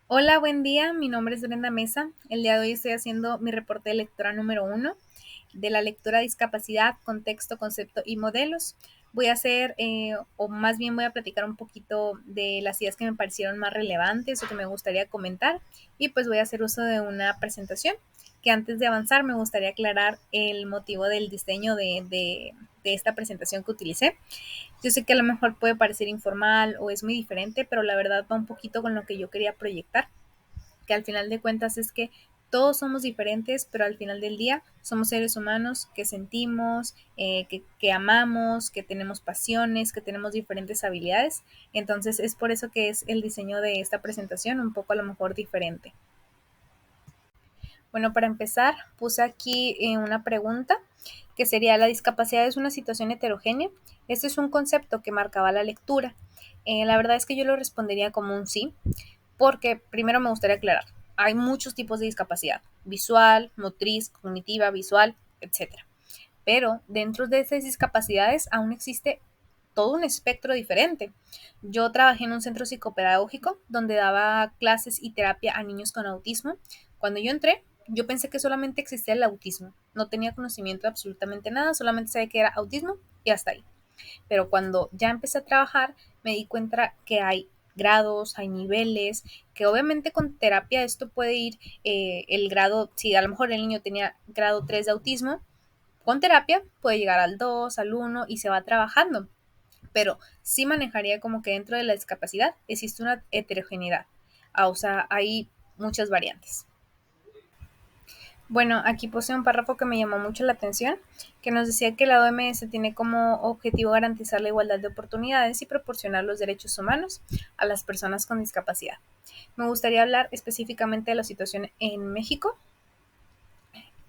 Hola, buen día. Mi nombre es Brenda Mesa. El día de hoy estoy haciendo mi reporte de lectura número 1 de la lectura Discapacidad, Contexto, Concepto y Modelos. Voy a hacer, o más bien voy a platicar un poquito de las ideas que me parecieron más relevantes o que me gustaría comentar y pues voy a hacer uso de una presentación que antes de avanzar me gustaría aclarar el motivo del diseño de esta presentación que utilicé. Yo sé que a lo mejor puede parecer informal o es muy diferente, pero la verdad va un poquito con lo que yo quería proyectar, que al final de cuentas es que todos somos diferentes, pero al final del día somos seres humanos que sentimos, que amamos, que tenemos pasiones, que tenemos diferentes habilidades. Entonces es por eso que es el diseño de esta presentación un poco a lo mejor diferente. Bueno, para empezar, puse aquí una pregunta que sería: ¿la discapacidad es una situación heterogénea? Este es un concepto que marcaba la lectura. La verdad es que yo lo respondería como un sí, porque primero me gustaría aclarar, hay muchos tipos de discapacidad: visual, motriz, cognitiva, visual, etcétera. Pero dentro de esas discapacidades aún existe todo un espectro diferente. Yo trabajé en un centro psicopedagógico donde daba clases y terapia a niños con autismo. Cuando yo entré, yo pensé que solamente existía el autismo. No tenía conocimiento de absolutamente nada, solamente sabía que era autismo y hasta ahí. Pero cuando ya empecé a trabajar, me di cuenta que hay grados, hay niveles, que obviamente con terapia esto puede ir el grado, si a lo mejor el niño tenía grado 3 de autismo, con terapia puede llegar al 2, al 1 y se va trabajando, pero sí manejaría como que dentro de la discapacidad existe una heterogeneidad. O sea, hay muchas variantes. Bueno, aquí puse un párrafo que me llamó mucho la atención, que nos decía que la OMS tiene como objetivo garantizar la igualdad de oportunidades y proporcionar los derechos humanos a las personas con discapacidad. Me gustaría hablar específicamente de la situación en México.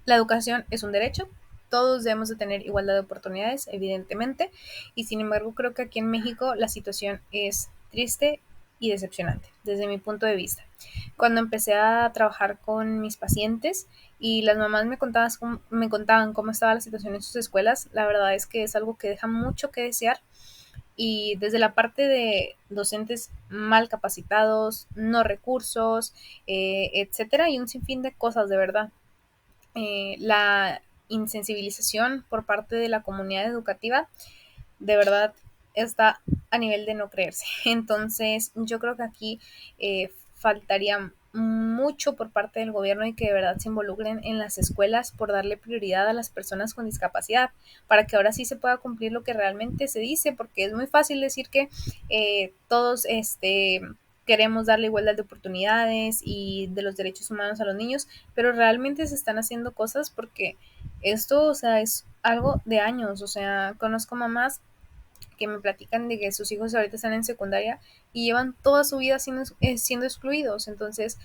La educación es un derecho, todos debemos de tener igualdad de oportunidades, evidentemente, y sin embargo creo que aquí en México la situación es triste y decepcionante desde mi punto de vista. Cuando empecé a trabajar con mis pacientes y las mamás me contaban cómo estaba la situación en sus escuelas, la verdad es que es algo que deja mucho que desear, y desde la parte de docentes mal capacitados, no recursos, etcétera, y un sinfín de cosas de verdad. La insensibilización por parte de la comunidad educativa de verdad está a nivel de no creerse. Entonces yo creo que aquí faltaría mucho por parte del gobierno y que de verdad se involucren en las escuelas por darle prioridad a las personas con discapacidad, para que ahora sí se pueda cumplir lo que realmente se dice, porque es muy fácil decir que todos queremos darle igualdad de oportunidades y de los derechos humanos a los niños, pero realmente se están haciendo cosas, porque esto, o sea, es algo de años. O sea, conozco mamás que me platican de que sus hijos ahorita están en secundaria y llevan toda su vida siendo excluidos. Entonces,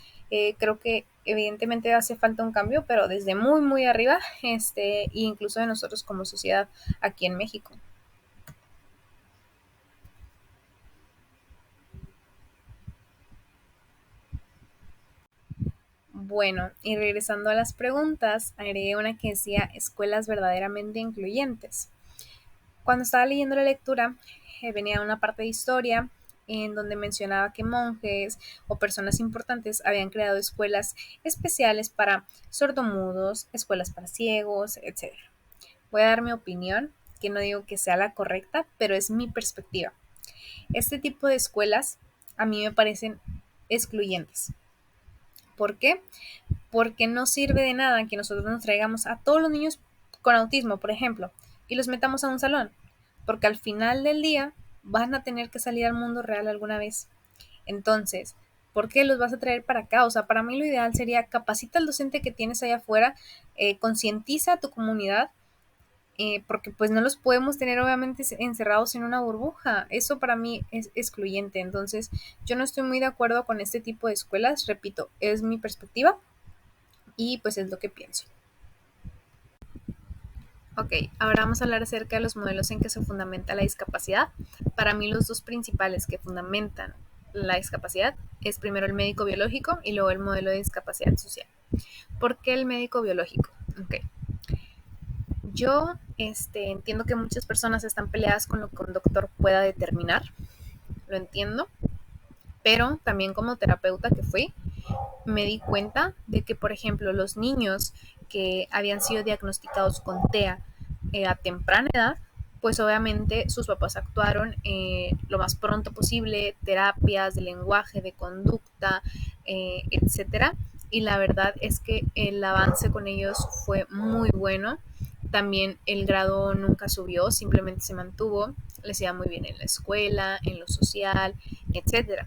creo que evidentemente hace falta un cambio, pero desde muy, muy arriba, e incluso de nosotros como sociedad aquí en México. Bueno, y regresando a las preguntas, agregué una que decía: escuelas verdaderamente incluyentes. Cuando estaba leyendo la lectura, venía una parte de historia en donde mencionaba que monjes o personas importantes habían creado escuelas especiales para sordomudos, escuelas para ciegos, etcétera. Voy a dar mi opinión, que no digo que sea la correcta, pero es mi perspectiva. Este tipo de escuelas a mí me parecen excluyentes. ¿Por qué? Porque no sirve de nada que nosotros nos traigamos a todos los niños con autismo, por ejemplo, y los metamos a un salón, porque al final del día van a tener que salir al mundo real alguna vez. Entonces, ¿por qué los vas a traer para acá? O sea, para mí lo ideal sería: capacita al docente que tienes allá afuera, concientiza a tu comunidad, porque pues no los podemos tener obviamente encerrados en una burbuja. Eso para mí es excluyente. Entonces, yo no estoy muy de acuerdo con este tipo de escuelas. Repito, es mi perspectiva y pues es lo que pienso. Ok, ahora vamos a hablar acerca de los modelos en que se fundamenta la discapacidad. Para mí los dos principales que fundamentan la discapacidad es primero el médico biológico y luego el modelo de discapacidad social. ¿Por qué el médico biológico? Ok, yo entiendo que muchas personas están peleadas con lo que un doctor pueda determinar, lo entiendo, Pero también como terapeuta que fui, me di cuenta de que, por ejemplo, los niños que habían sido diagnosticados con TEA a temprana edad, pues obviamente sus papás actuaron lo más pronto posible, terapias de lenguaje, de conducta, etcétera. Y la verdad es que el avance con ellos fue muy bueno. También el grado nunca subió, simplemente se mantuvo, les iba muy bien en la escuela, en lo social, etcétera.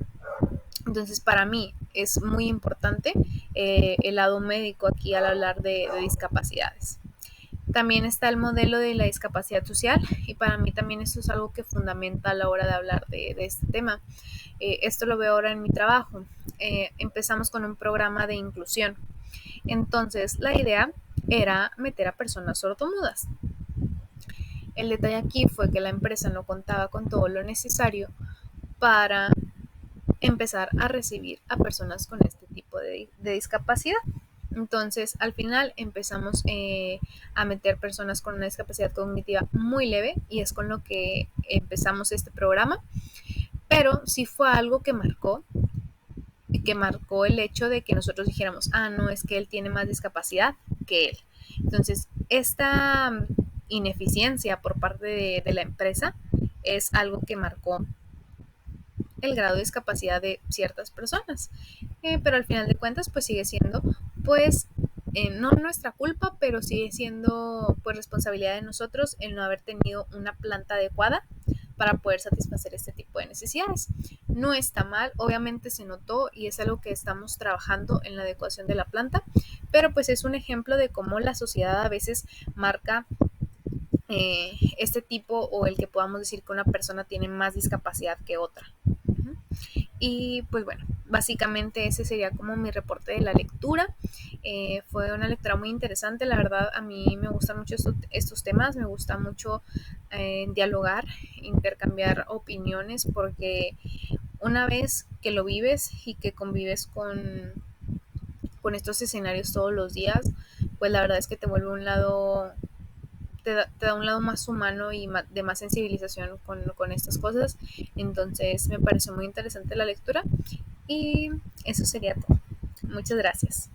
Entonces, para mí es muy importante el lado médico aquí al hablar de discapacidades. También está el modelo de la discapacidad social y para mí también esto es algo que fundamenta a la hora de hablar de este tema. Esto lo veo ahora en mi trabajo. Empezamos con un programa de inclusión. Entonces, la idea era meter a personas sordomudas. El detalle aquí fue que la empresa no contaba con todo lo necesario para empezar a recibir a personas con este tipo de discapacidad. Entonces, al final empezamos a meter personas con una discapacidad cognitiva muy leve y es con lo que empezamos este programa, pero sí fue algo que marcó el hecho de que nosotros dijéramos, ah, no, es que él tiene más discapacidad que él. Entonces, esta ineficiencia por parte de la empresa es algo que marcó el grado de discapacidad de ciertas personas. Pero al final de cuentas, pues sigue siendo, pues, no nuestra culpa, pero sigue siendo, pues, responsabilidad de nosotros el no haber tenido una planta adecuada para poder satisfacer este tipo de necesidades. No está mal, obviamente se notó y es algo que estamos trabajando en la adecuación de la planta, pero pues es un ejemplo de cómo la sociedad a veces marca este tipo o el que podamos decir que una persona tiene más discapacidad que otra. Y pues bueno, básicamente ese sería como mi reporte de la lectura. Fue una lectura muy interesante, la verdad a mí me gustan mucho estos temas, me gusta mucho dialogar, intercambiar opiniones, porque una vez que lo vives y que convives con estos escenarios todos los días, pues la verdad es que te vuelve un lado te da un lado más humano y de más sensibilización con estas cosas. Entonces me pareció muy interesante la lectura y eso sería todo. Muchas gracias.